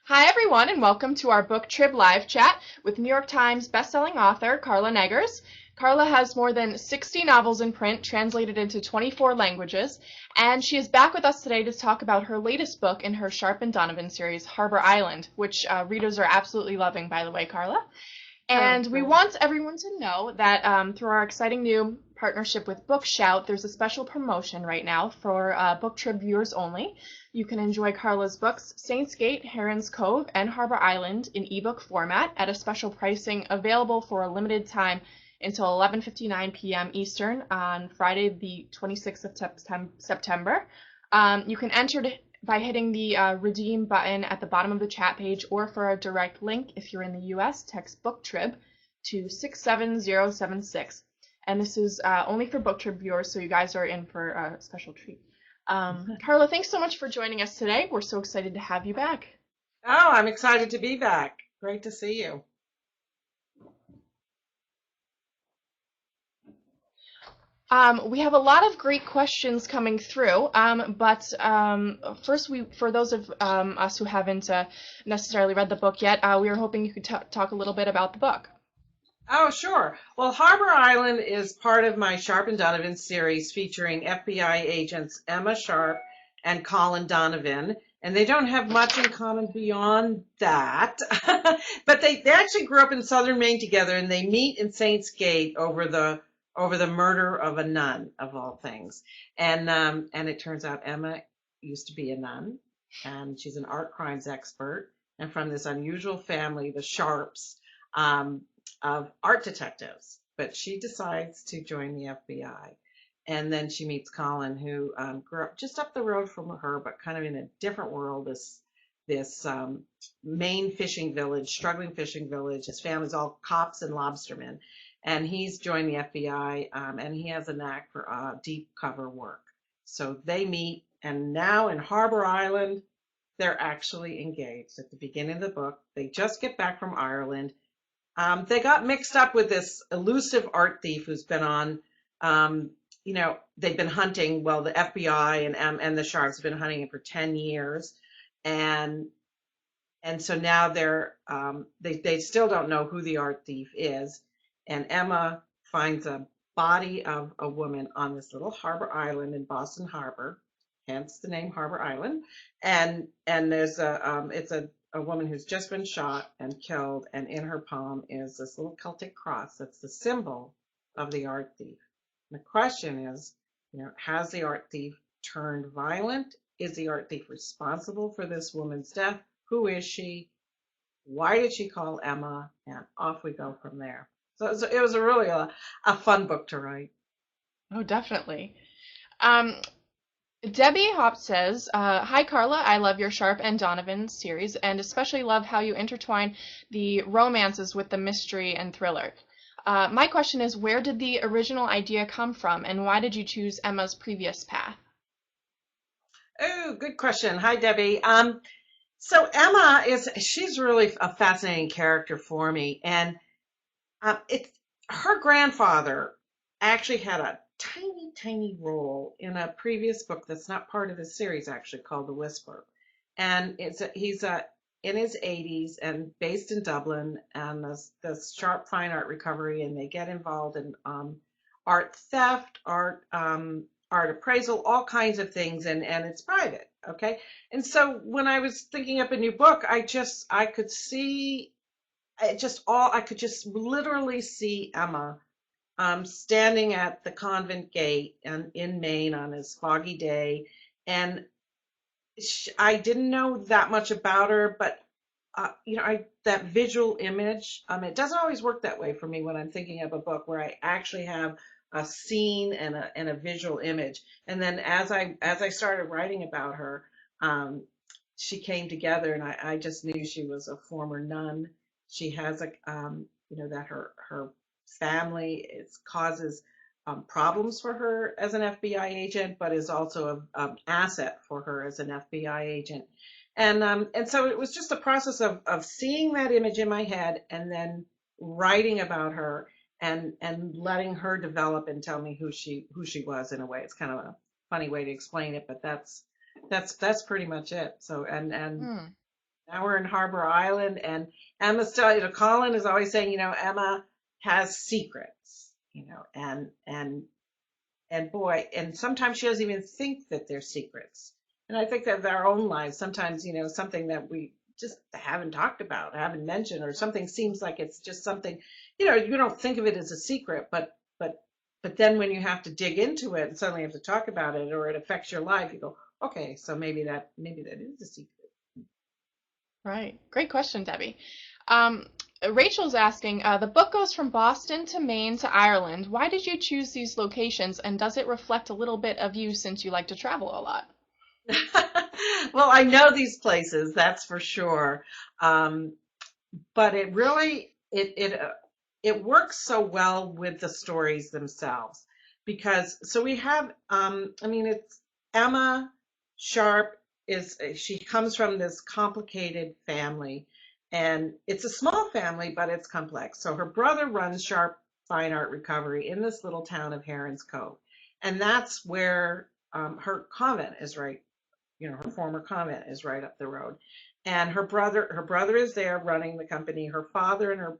Hi, everyone, and welcome to our BookTrib live chat with New York Times bestselling author Carla Neggers. Carla has more than 60 novels in print, translated into 24 languages, and she is back with us today to talk about her latest book in her Sharpe Donovan series, Harbor Island, which readers are absolutely loving, by the way, Carla. Oh, And we great. want everyone to know that through our exciting new partnership with Bookshout, there's a special promotion right now for BookTrib viewers only. You can enjoy Carla's books, Saints Gate, Heron's Cove, and Harbor Island in ebook format at a special pricing available for a limited time until 11:59 p.m. Eastern on Friday, the 26th of September. You can enter by hitting the redeem button at the bottom of the chat page, or for a direct link, if you're in the US, text BookTrib to 67076. And this is only for BookTrib viewers, so you guys are in for a special treat. Carla, thanks so much for joining us today. We're so excited to have you back. Oh, I'm excited to be back. Great to see you. We have a lot of great questions coming through, but first, for those of us who haven't necessarily read the book yet, we were hoping you could talk a little bit about the book. Oh, sure. Well, Harbor Island is part of my Sharpe Donovan series featuring FBI agents Emma Sharpe and Colin Donovan. And they don't have much in common beyond that. But they actually grew up in southern Maine together, and they meet in Saints Gate over the murder of a nun, of all things. And it turns out Emma used to be a nun, and she's an art crimes expert, and from this unusual family, the Sharpes. Um, of art detectives, but she decides to join the FBI. And then she meets Colin, who grew up just up the road from her, but kind of in a different world. This Maine fishing village, struggling fishing village. His family's all cops and lobstermen, and he's joined the FBI, and he has a knack for deep cover work. So they meet, and now in Harbor Island, they're actually engaged. At the beginning of the book, they just get back from Ireland. They got mixed up with this elusive art thief who's been on, they've been hunting. Well, the FBI and the Sharps have been hunting him for 10 years, and so now they still don't know who the art thief is. And Emma finds a body of a woman on this little harbor island in Boston Harbor, hence the name Harbor Island. And there's a woman who's just been shot and killed, and in her palm is this little Celtic cross that's the symbol of the art thief. And the question is, has the art thief turned violent? Is the art thief responsible for this woman's death? Who is she? Why did she call Emma? And off we go from there. So it was a really a fun book to write. Oh, definitely. Um, Debbie Hop says, "Hi Carla, I love your Sharpe and Donovan series, and especially love how you intertwine the romances with the mystery and thriller. My question is, where did the original idea come from, and why did you choose Emma's previous path?" Oh, good question. Hi, Debbie. So Emma she's really a fascinating character for me, and it's her grandfather actually had a tiny, tiny role in a previous book that's not part of the series, actually called The Whisper, and he's in his 80s and based in Dublin, and the Sharpe Fine Art Recovery, and they get involved in art theft, art appraisal, all kinds of things, and it's private, okay. And so when I was thinking up a new book, I could see I could just literally see Emma standing at the convent gate and in Maine on this foggy day, and I didn't know that much about her, but I that visual image. It doesn't always work that way for me when I'm thinking of a book where I actually have a scene and a visual image. And then as I started writing about her, um, she came together, and I just knew she was a former nun. She has that her family causes problems for her as an FBI agent, but is also an asset for her as an FBI agent. And so it was just a process of seeing that image in my head, and then writing about her, and letting her develop and tell me who she was. In a way, it's kind of a funny way to explain it, but that's pretty much it. So and Hmm. Now we're in Harbor Island, and Emma still, Colin is always saying, Emma has secrets, and boy, and sometimes she doesn't even think that they're secrets. And I think that with our own lives, sometimes, something that we just haven't talked about, haven't mentioned, or something seems like it's just something, you don't think of it as a secret, but then when you have to dig into it and suddenly have to talk about it, or it affects your life, you go, okay, so maybe that is a secret. Right. Great question, Debbie. Um, Rachel's asking, the book goes from Boston to Maine to Ireland. Why did you choose these locations, and does it reflect a little bit of you since you like to travel a lot? Well, I know these places, that's for sure. But it really it works so well with the stories themselves, because so we have it's Emma Sharpe. She comes from this complicated family, and it's a small family, but it's complex. So her brother runs Sharpe Fine Art Recovery in this little town of Herons Cove, and that's where her convent is, right. Her former convent is right up the road. And her brother is there running the company. Her father and her,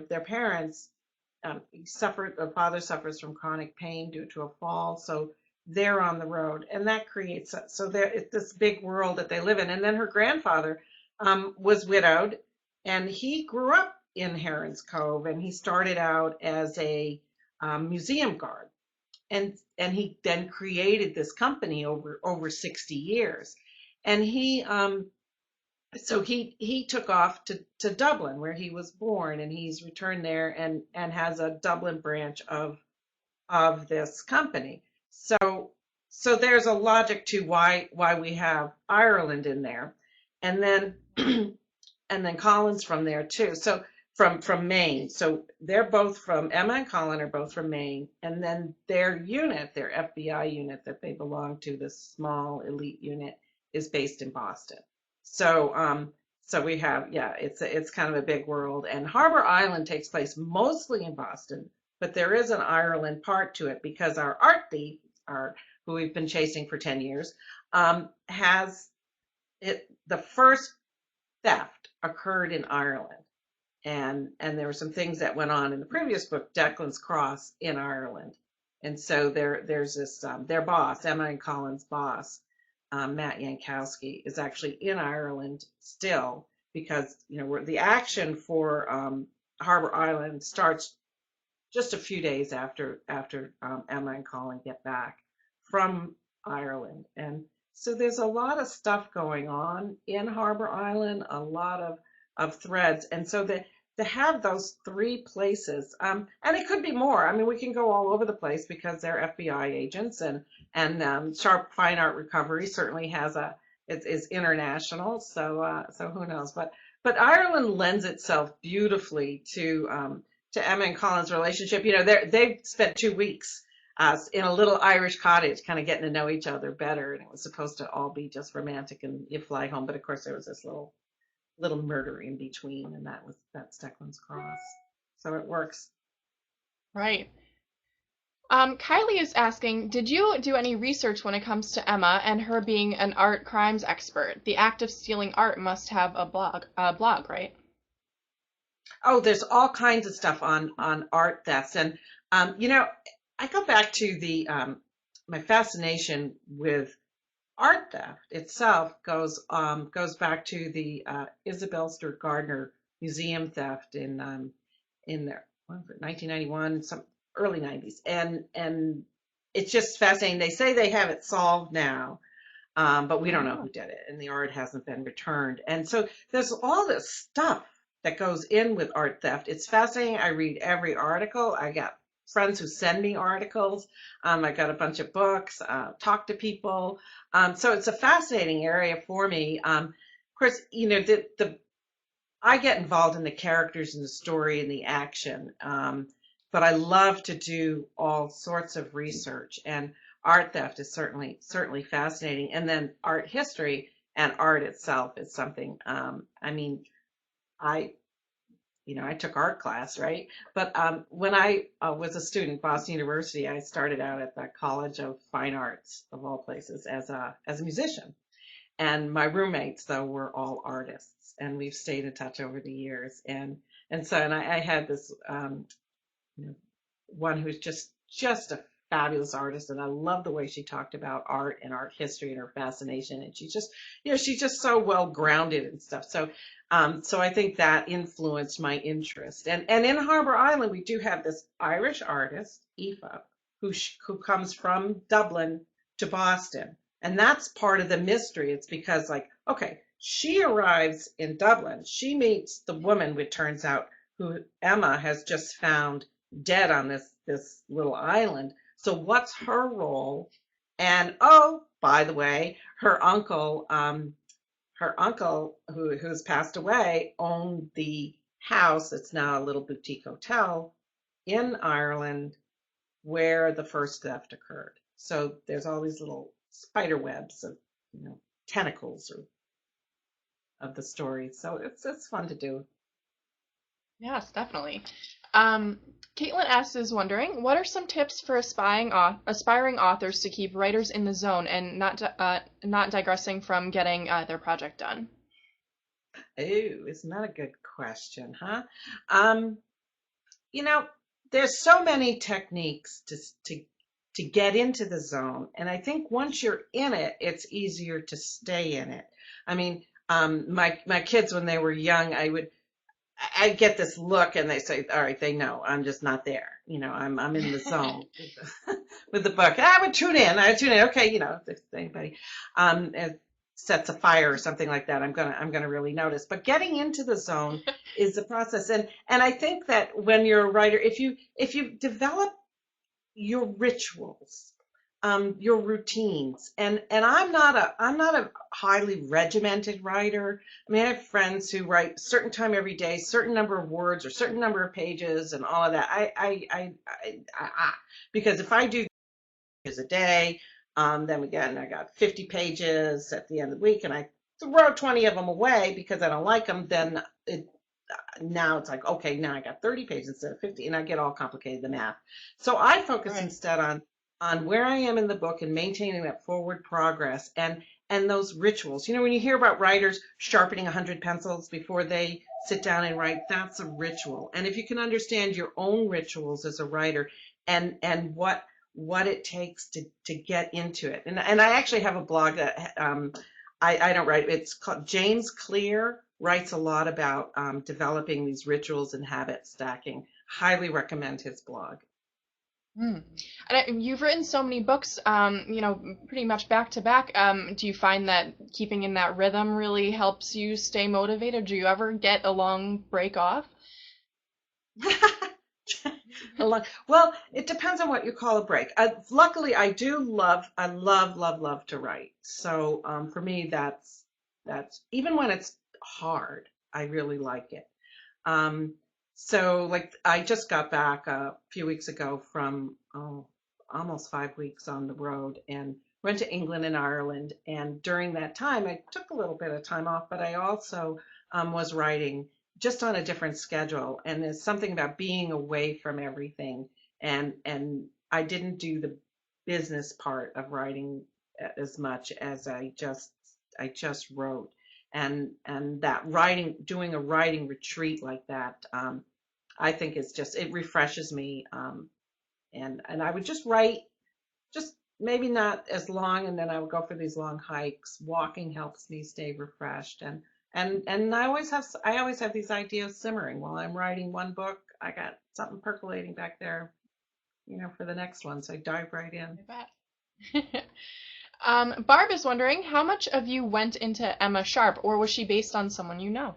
their parents the father suffers from chronic pain due to a fall. So they're on the road, and that creates, so there, it's this big world that they live in. And then her grandfather was widowed, and he grew up in Herons Cove, and he started out as a museum guard, and he then created this company over 60 years. And he took off to Dublin, where he was born, and he's returned there, and has a Dublin branch of this company. So there's a logic to why we have Ireland in there. And then and then Colin's from there too. So from Maine. So they're both from, Emma and Colin are both from Maine. And then their FBI unit that they belong to, this small elite unit, is based in Boston. So we have, yeah, it's kind of a big world. And Harbor Island takes place mostly in Boston, but there is an Ireland part to it, because our art thief, who we've been chasing for 10 years, has it. The first theft occurred in Ireland, and there were some things that went on in the previous book, Declan's Cross, in Ireland. And so there's this their boss, Emma and Colin's boss, Matt Yankowski, is actually in Ireland still, because where the action for Harbor Island starts just a few days after Emma and Colin get back from Ireland. And so there's a lot of stuff going on in Harbor Island, a lot of threads. And so to have those three places, and it could be more. I mean, we can go all over the place because they're FBI agents, and Sharpe Fine Art Recovery certainly is international. So who knows? But Ireland lends itself beautifully to Emma and Colin's relationship. They've spent 2 weeks in a little Irish cottage, kind of getting to know each other better, and it was supposed to all be just romantic and you fly home. But of course, there was this little murder in between, and that's Declan's Cross. So it works. Right. Kylie is asking, did you do any research when it comes to Emma and her being an art crimes expert? The act of stealing art must have a blog, right? Oh, there's all kinds of stuff on art thefts, and I go back to the my fascination with art theft itself goes back to the Isabel Stewart Gardner museum theft in there, what was it, 1991, some early 90s, and it's just fascinating. They say they have it solved now, but we don't know who did it, and the art hasn't been returned. And so there's all this stuff that goes in with art theft. It's fascinating. I read every article. I got friends who send me articles. I got a bunch of books, talk to people. So it's a fascinating area for me. Of course, I get involved in the characters and the story and the action. But I love to do all sorts of research, and art theft is certainly fascinating. And then art history and art itself is something. I took art class, right? But when I was a student at Boston University, I started out at the College of Fine Arts, of all places, as a musician. And my roommates, though, were all artists, and we've stayed in touch over the years. And I had this you know, one who's just a fabulous artist, and I love the way she talked about art and art history and her fascination. And she's just so well grounded and stuff. So I think that influenced my interest. And in Harbor Island, we do have this Irish artist, Aoife, who comes from Dublin to Boston, and that's part of the mystery. It's because, like, okay, she arrives in Dublin, she meets the woman, which turns out who Emma has just found dead on this little island. So what's her role? And oh, by the way, her uncle who's passed away owned the house. It's now a little boutique hotel in Ireland where the first theft occurred. So there's all these little spider webs of, tentacles of the story. So it's fun to do. Yes, definitely. Caitlin S. is wondering, what are some tips for aspiring authors to keep writers in the zone and not digressing from getting their project done? Oh, isn't that a good question, huh? Um, you know, there's so many techniques to get into the zone, and I think once you're in it, it's easier to stay in it. I mean, my kids when they were young, I get this look and they say, all right, they know I'm just not there. I'm in the zone with the book. I would tune in. Okay, if anybody sets a fire or something like that, I'm gonna really notice. But getting into the zone is the process. And I think that when you're a writer, if you develop your rituals, your routines, and I'm not a highly regimented writer. I mean, I have friends who write certain time every day, certain number of words or certain number of pages, and all of that. Because if I do pages a day, then again I got 50 pages at the end of the week, and I throw 20 of them away because I don't like them. Then now it's like, okay, now I got 30 pages instead of 50, and I get all complicated, the math. So I focus Right. instead on where I am in the book and maintaining that forward progress and those rituals. When you hear about writers sharpening 100 pencils before they sit down and write, that's a ritual. And if you can understand your own rituals as a writer and what it takes to get into it. And I actually have a blog that I don't write. It's called James Clear writes a lot about developing these rituals and habit stacking. Highly recommend his blog. Mm. And you've written so many books, pretty much back to back. Do you find that keeping in that rhythm really helps you stay motivated? Do you ever get a long break off? Well, it depends on what you call a break. Luckily, I love to write. So for me, that's even when it's hard, I really like it. So like I just got back a few weeks ago from almost 5 weeks on the road and went to England and Ireland. And during that time, I took a little bit of time off, but I also was writing just on a different schedule. And there's something about being away from everything. And I didn't do the business part of writing as much as I just wrote. And that writing, doing a writing retreat like that, I think it refreshes me. And I would just write, just maybe not as long, and then I would go for these long hikes. Walking helps me stay refreshed, and I always have these ideas simmering while I'm writing one book. I got something percolating back there, for the next one, so I dive right in. I bet. Barb is wondering, how much of you went into Emma Sharpe, or was she based on someone you know?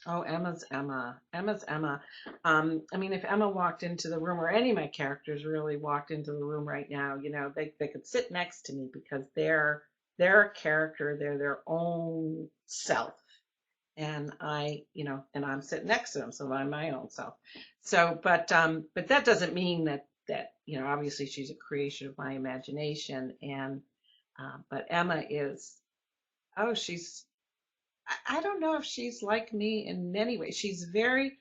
Oh, Emma's Emma. Emma's Emma. I mean, if Emma walked into the room, or any of my characters really walked into the room right now, they could sit next to me because they're a character, they're their own self. And I'm sitting next to them, so I'm my own self. So, but that doesn't mean that obviously she's a creation of my imagination, but Emma is, oh, I don't know if she's like me in many ways. She's very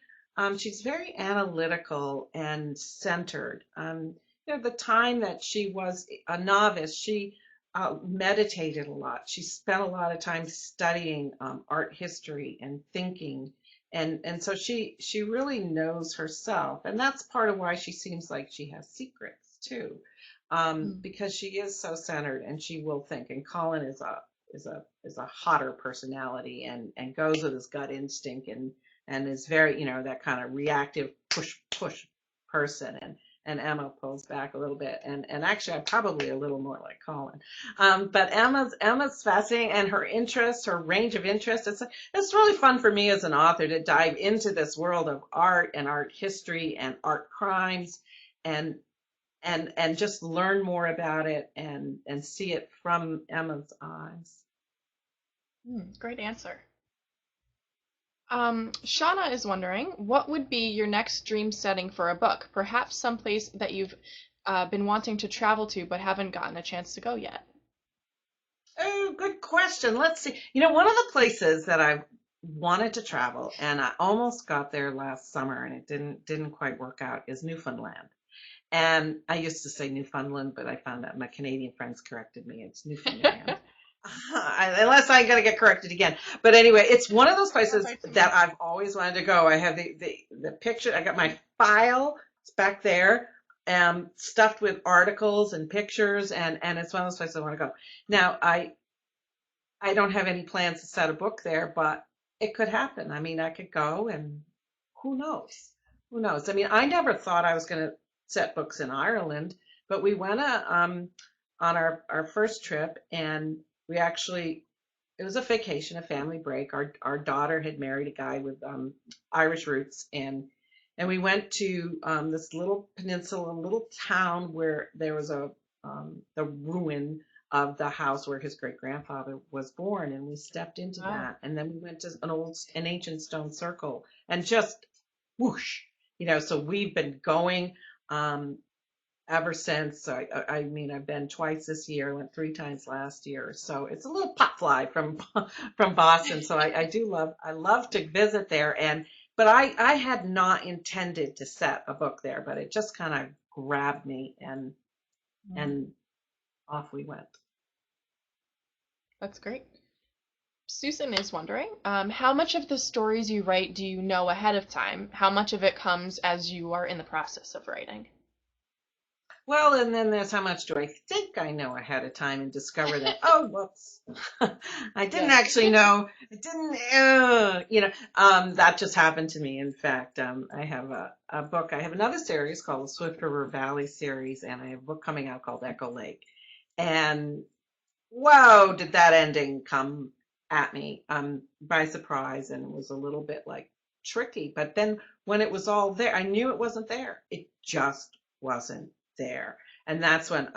analytical and centered. The time that she was a novice, she meditated a lot. She spent a lot of time studying art history and thinking, and so she really knows herself, and that's part of why she seems like she has secrets too, Mm. because she is so centered and she will think. And Colin is a hotter personality and goes with his gut instinct and is very, that kind of reactive push person. And Emma pulls back a little bit, and actually I'm probably a little more like Colin. But Emma's fascinating, and her interest, her range of interest. It's really fun for me as an author to dive into this world of art and art history and art crimes, and and just learn more about it and see it from Emma's eyes. Great answer. Shauna is wondering, what would be your next dream setting for a book? Perhaps someplace that you've been wanting to travel to but haven't gotten a chance to go yet. Oh, good question. Let's see. One of the places that I wanted to travel, and I almost got there last summer, and it didn't quite work out, is Newfoundland. And I used to say Newfoundland, but I found out my Canadian friends corrected me. It's Newfoundland. Unless I'm going to get corrected again. But anyway, it's one of those places Perfect. that I've always wanted to go. I have the picture. I got my file. It's back there, stuffed with articles and pictures, and it's one of those places I want to go. Now, I don't have any plans to set a book there, but it could happen. I mean, I could go, and who knows? Who knows? I mean, I never thought I was going to set books in Ireland, but we went on our first trip, and we actually, it was a vacation, a family break. Our daughter had married a guy with Irish roots, and we went to this little peninsula, little town where there was the ruin of the house where his great grandfather was born, and we stepped into Wow. that, and then we went to an ancient stone circle, and just whoosh, So we've been going um, ever since. I mean, I've been twice this year. I went 3 times last year, so it's a little pot fly from from Boston. So I love to visit there, but I had not intended to set a book there, but it just kind of grabbed me, Mm, and off we went. that's great. Susan is wondering, how much of the stories you write do you know ahead of time? How much of it comes as you are in the process of writing? Well, and then there's how much do I think I know ahead of time and discover that, oh, whoops, I didn't Yes. actually know. I didn't, that just happened to me. In fact, I have a book. I have another series called the Swift River Valley series, and I have a book coming out called Echo Lake. And whoa, did that ending come at me by surprise, and it was a little bit like tricky. But then when it was all there, I knew it wasn't there. It just wasn't there. And that's when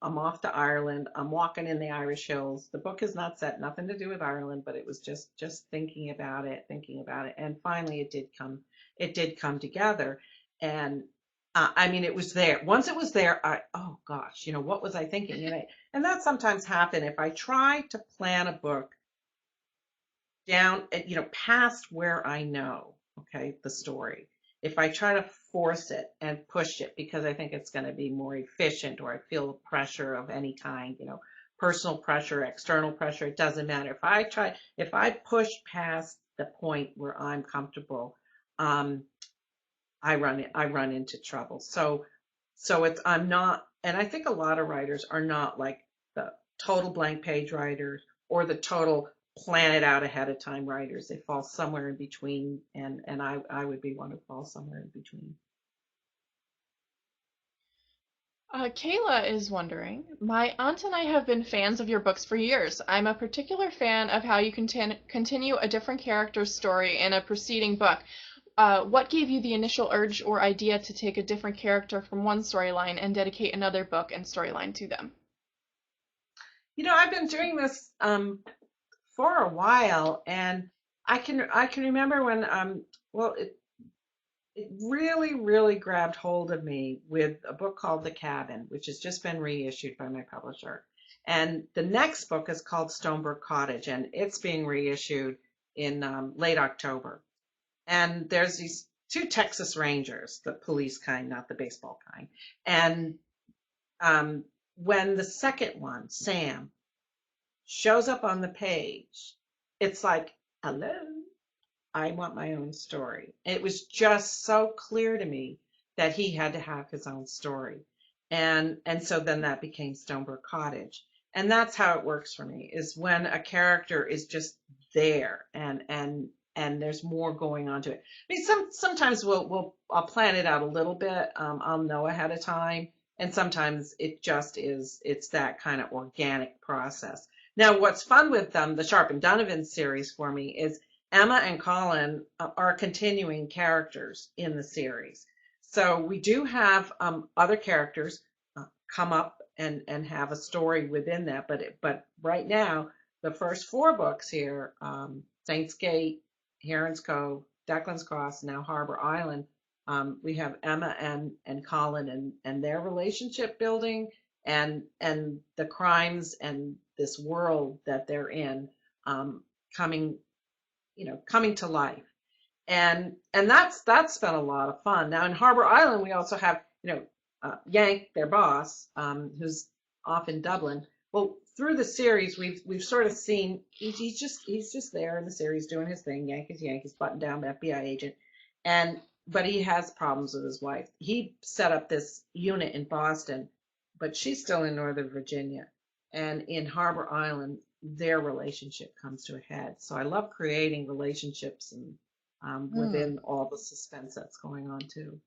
I'm off to Ireland. I'm walking in the Irish hills. The book is not set, nothing to do with Ireland, but it was just thinking about it, and finally it did come together. And I mean, it was there. Once it was there, oh gosh, what was I thinking? And that sometimes happen if I try to plan a book down, past where I know, okay, the story. If I try to force it and push it because I think it's going to be more efficient, or I feel pressure of any kind, personal pressure, external pressure, it doesn't matter. If I push past the point where I'm comfortable, um, I run into trouble. So I'm not, and I think a lot of writers are not like the total blank page writers or the total plan it out ahead of time writers. They fall somewhere in between, and I would be one who falls somewhere in between. Kayla is wondering, my aunt and I have been fans of your books for years. I'm a particular fan of how you continue a different character's story in a preceding book. What gave you the initial urge or idea to take a different character from one storyline and dedicate another book and storyline to them? I've been doing this for a while, and I can remember when well it really, really grabbed hold of me with a book called The Cabin, which has just been reissued by my publisher. And the next book is called Stonebrook Cottage, and it's being reissued in late October. And there's these two Texas Rangers, the police kind, not the baseball kind. And when the second one, Sam, shows up on the page, it's like, hello, I want my own story. It was just so clear to me that he had to have his own story. And so then that became Stonebrook Cottage. And that's how it works for me, is when a character is just there and there's more going on to it. I mean, sometimes I'll plan it out a little bit. I'll know ahead of time. And sometimes it just is, it's that kind of organic process. Now, what's fun with the Sharpe Donovan series for me is Emma and Colin are continuing characters in the series. So we do have other characters come up and have a story within that. But right now, the first four books here, Saints Gate, Heron's Cove, Declan's Cross, now Harbor Island, we have Emma and Colin and their relationship building and the crimes and this world that they're in coming coming to life. And that's been a lot of fun. Now in Harbor Island, we also have, Yank, their boss, who's off in Dublin. Well, through the series, we've sort of seen he's just there in the series doing his thing. Yank is Yank, he's buttoned down FBI agent, but he has problems with his wife. He set up this unit in Boston, but she's still in Northern Virginia. And in Harbor Island, their relationship comes to a head. So I love creating relationships and within all the suspense that's going on too.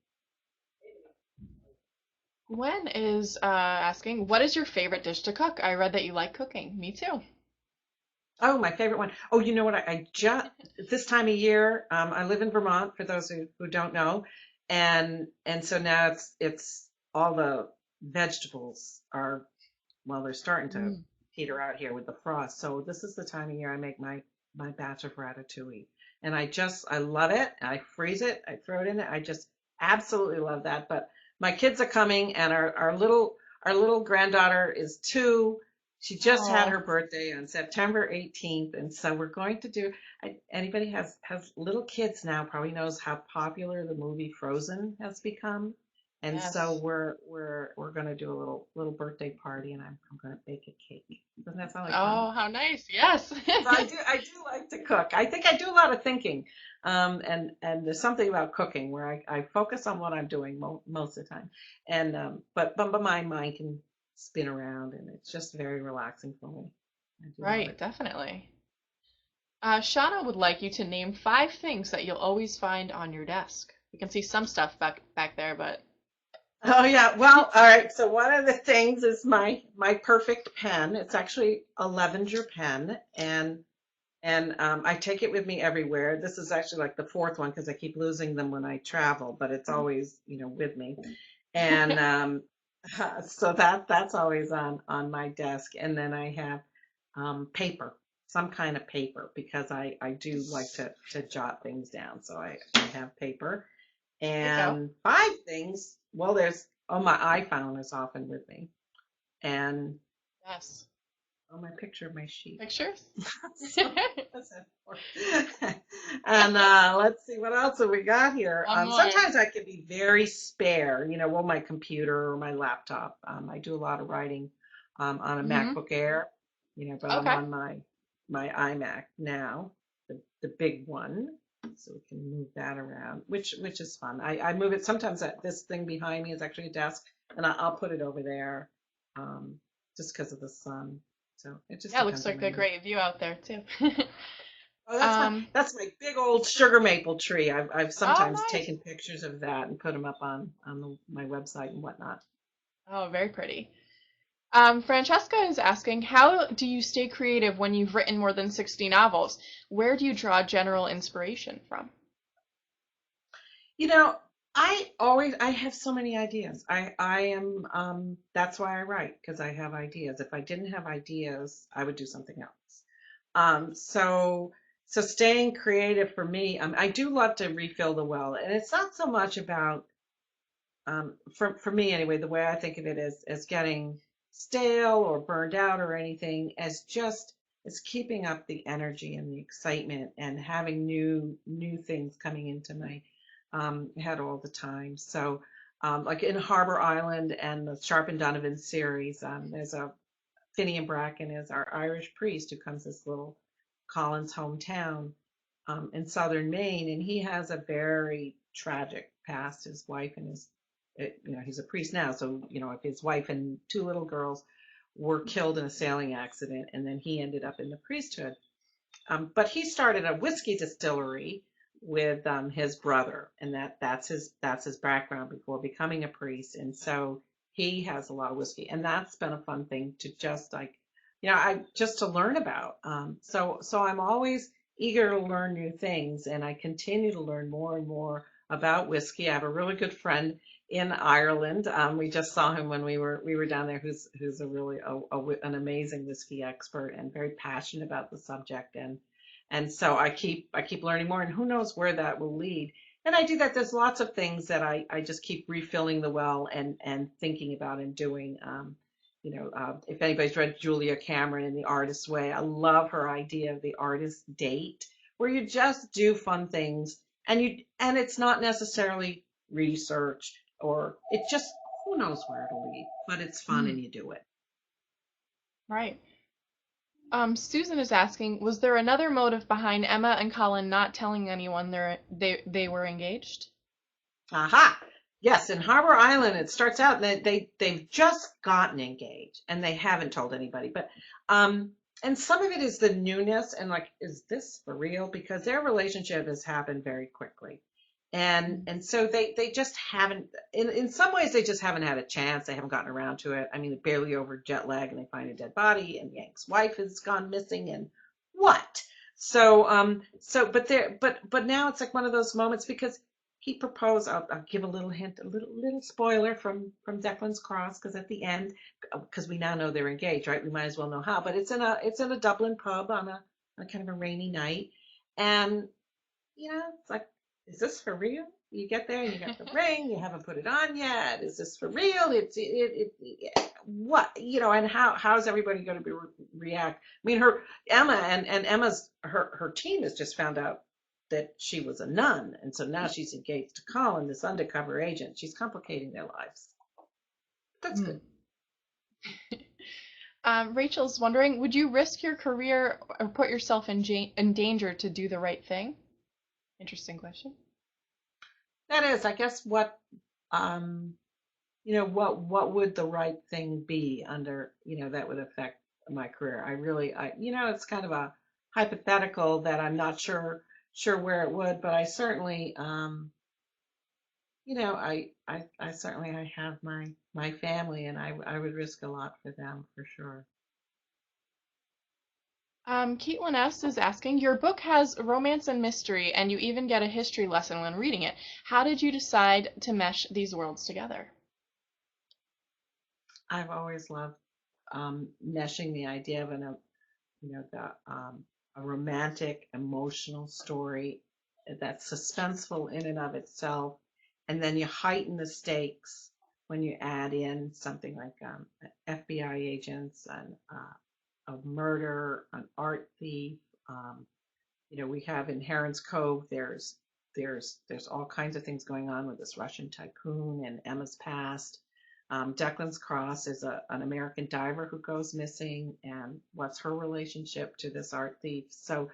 Gwen is asking, what is your favorite dish to cook? I read that you like cooking. Me too. Oh, my favorite one. Oh, you know what? I just this time of year, I live in Vermont. For those who don't know, and so now it's all the vegetables are they're starting to Mm. peter out here with the frost. So this is the time of year I make my batch of ratatouille, and I love it. I freeze it. I throw it in it. I just absolutely love that. But my kids are coming, and our little granddaughter is 2. She just had Oh, her birthday on September 18th, and so we're going to do. Anybody has little kids now probably knows how popular the movie Frozen has become, and so yes. we're going to do a little birthday party, and I'm going to bake a cake. Doesn't that sound like fun? Oh, how nice. Yes. So I do like to cook. I think I do a lot of thinking, and there's something about cooking where I focus on what I'm doing most of the time, and but my mind can spin around, and it's just very relaxing for me. I do love Right, it. definitely. Shauna would like you to name 5 things that you'll always find on your desk. We can see some stuff back there, but Oh yeah, well, all right. So one of the things is my perfect pen. It's actually a lavender pen, and I take it with me everywhere. This is actually like the fourth one because I keep losing them when I travel, but it's always, with me. And so that's always on my desk. And then I have paper, some kind of paper, because I do like to jot things down. So I have paper. there you go. And 5 things, well, my iPhone is often with me. And Yes. my picture of my sheep. Pictures? So that's it. And let's see what else have we got here. One more. Sometimes I can be very spare, my computer or my laptop. I do a lot of writing on a Hmm. MacBook Air, but I'm Okay. on my iMac now, the big one. So we can move that around, which is fun. I move it sometimes. This thing behind me is actually a desk, and I'll put it over there, just because of the sun. So it just Yeah, looks depends on like my a mood. great view out there too. Oh, that's my Um, that's my big old sugar maple tree. I've oh, sometimes nice. taken pictures of that and put them up on my website and whatnot. Oh, very pretty. Francesca is asking, how do you stay creative when you've written more than 60 novels? Where do you draw general inspiration from? You know, I have so many ideas. I am that's why I write, because I have ideas. If I didn't have ideas, I would do something else. So staying creative for me, I do love to refill the well, and it's not so much about for me anyway, the way I think of it is as getting stale or burned out or anything, as just as keeping up the energy and the excitement and having new things coming into my head all the time. So like in Harbor Island and the Sharpe Donovan series. There's a Finian Bracken is our Irish priest who comes to this little Colin's hometown in southern Maine, and he has a very tragic past. His wife and he's a priest now, so if his wife and two little girls were killed in a sailing accident, and then he ended up in the priesthood. But he started a whiskey distillery with his brother, and that's his background before becoming a priest. And so he has a lot of whiskey, and that's been a fun thing to just I just to learn about. So I'm always eager to learn new things, and I continue to learn more and more about whiskey. I have a really good friend in Ireland. We just saw him when we were down there, who's a really an amazing whiskey expert and very passionate about the subject. And so I keep learning more, and who knows where that will lead. And I do that. There's lots of things that I just keep refilling the well and thinking about and doing. If anybody's read Julia Cameron in The Artist's Way, I love her idea of the artist date, where you just do fun things, and it's not necessarily research, or it just, who knows where it'll lead, but it's fun and you do it. Right. Susan is asking, was there another motive behind Emma and Colin not telling anyone they were engaged? Aha! Yes, in Harbor Island, it starts out that they've just gotten engaged and they haven't told anybody. But and some of it is the newness and like, is this for real? Because their relationship has happened very quickly. And so they just haven't, in some ways they just haven't had a chance. They haven't gotten around to it. I mean, they're barely over jet lag and they find a dead body and Yank's wife has gone missing and what? But now it's like one of those moments because he proposed. I'll give a little hint, a little spoiler from Declan's Cross, because at the end, because we now know they're engaged, right? We might as well know how. But it's in a Dublin pub on a kind of a rainy night, and it's like, is this for real? You get there and you got the ring, you haven't put it on yet. Is this for real? What, and how's everybody going to react? I mean, Emma and Emma's her team has just found out that she was a nun, and so now she's engaged to Colin, this undercover agent. She's complicating their lives. That's good. Rachel's wondering, would you risk your career or put yourself in danger to do the right thing? Interesting question. That is, I guess, what would the right thing be under, that would affect my career. It's kind of a hypothetical that I'm not sure where it would, but I certainly, I have my family, and I would risk a lot for them for sure. Caitlin S. is asking, your book has romance and mystery, and you even get a history lesson when reading it. How did you decide to mesh these worlds together? I've always loved meshing the idea of a romantic, emotional story that's suspenseful in and of itself, and then you heighten the stakes when you add in something like FBI agents and a murder, an art thief. We have in Heron's Cove, there's all kinds of things going on with this Russian tycoon and Emma's past. Declan's Cross is an American diver who goes missing, and what's her relationship to this art thief? So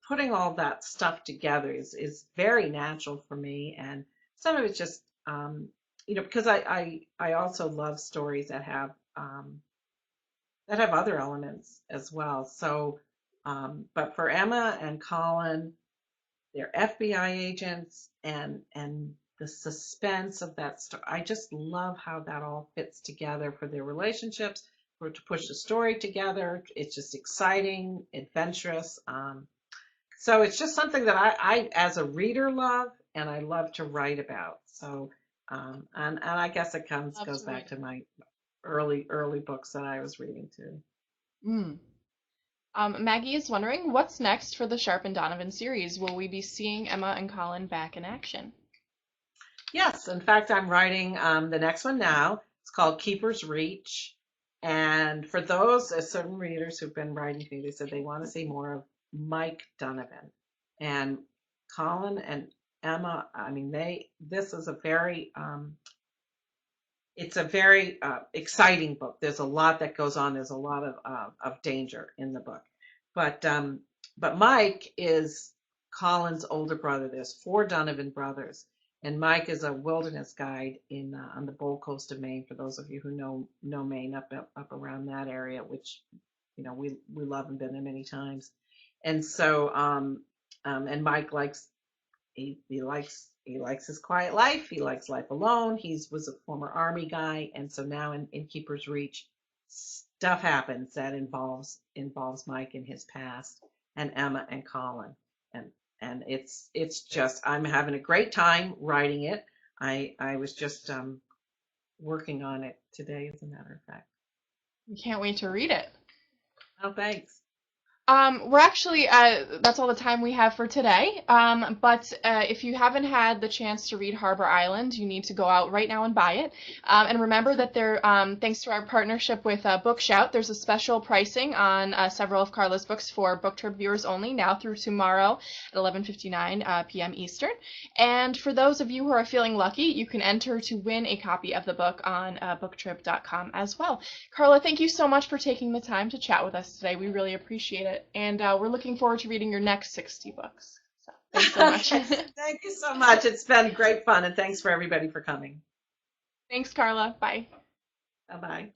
putting all that stuff together is very natural for me, and some of it's just because I also love stories that have other elements as well. So, but for Emma and Colin, they're FBI agents, and the suspense of that story. I just love how that all fits together for their relationships, to push the story together. It's just exciting, adventurous. So it's just something that I as a reader love, and I love to write about. So, and I guess it goes back to my early books that I was reading too. Maggie is wondering, what's next for the Sharpe and Donovan series? Will we be seeing Emma and Colin back in action? Yes, in fact, I'm writing the next one now. It's called Keeper's Reach. And for those certain readers who've been writing to me, they said they want to see more of Mike Donovan. And Colin and Emma, I mean, this is a very, it's a very exciting book. There's a lot that goes on. There's a lot of danger in the book. But Mike is Colin's older brother. There's 4 Donovan brothers, and Mike is a wilderness guide in on the Bold Coast of Maine. For those of you who know Maine, up around that area, which we love and been there many times. And so and Mike likes he likes his quiet life. He likes life alone. Was a former Army guy, and so now in Keeper's Reach, stuff happens that involves Mike in his past, and Emma and Colin, and it's just I'm having a great time writing it. I was just working on it today, as a matter of fact. We can't wait to read it. Oh, thanks. We're actually, that's all the time we have for today. But if you haven't had the chance to read Harbor Island, you need to go out right now and buy it. And remember that thanks to our partnership with BookShout, there's a special pricing on several of Carla's books for BookTrib viewers only, now through tomorrow at 11:59 p.m. Eastern. And for those of you who are feeling lucky, you can enter to win a copy of the book on BookTrib.com as well. Carla, thank you so much for taking the time to chat with us today. We really appreciate it. And we're looking forward to reading your next 60 books. So thanks so much. Thank you so much. It's been great fun, and thanks for everybody for coming. Thanks, Carla. Bye. Bye-bye.